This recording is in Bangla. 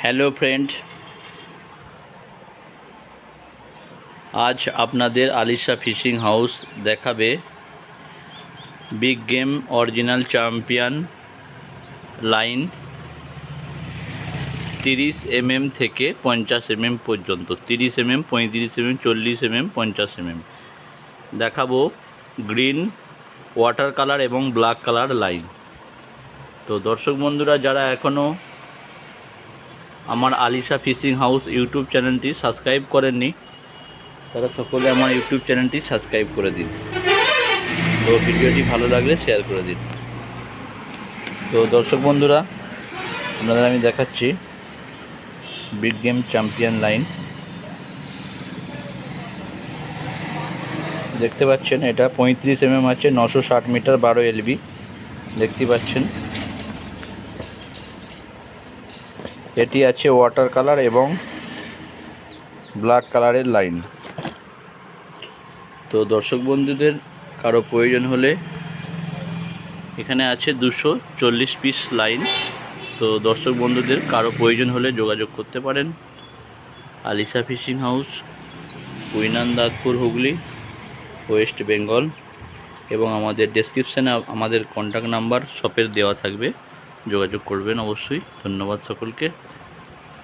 হ্যালো ফ্রেন্ড, আজ আপনাদের আলিশা ফিশিং হাউস দেখাবে big game original champion line 30 থেকে 50 পর্যন্ত। 30 35 40 50 দেখাবো গ্রিন, ওয়াটার কালার এবং ব্ল্যাক কালার লাইন। তো দর্শক বন্ধুরা, যারা এখনও আমার আলিশা ফিশিং হাউস ইউটিউব চ্যানেলটি সাবস্ক্রাইব করেননি, তারা সকলে আমার ইউটিউব চ্যানেলটি সাবস্ক্রাইব করে দিন। তো ভিডিওটি ভালো লাগলে শেয়ার করে দিন। তো দর্শক বন্ধুরা, আপনাদের আমি দেখাচ্ছি বিগ গেম চ্যাম্পিয়ন লাইন। দেখতে পাচ্ছেন এটা 35 আছে, 960 মিটার, 12 এলবি। দেখতে পাচ্ছেন এটি আছে ওয়াটার কালার এবং ব্ল্যাক কালারের লাইন। তো দর্শক বন্ধুদের কারো প্রয়োজন হলে এখানে আছে 240 পিস লাইন। তো দর্শক বন্ধুদের কারো প্রয়োজন হলে যোগাযোগ করতে পারেন। আলিশা ফিশিং হাউস, কুইনান্দাদপুর, হুগলি, ওয়েস্ট বেঙ্গল। এবং আমাদের ডেসক্রিপশানে আমাদের কন্ট্যাক্ট নাম্বার শপের দেওয়া থাকবে, যোগাযোগ করবেন অবশ্যই। ধন্যবাদ সকলকে।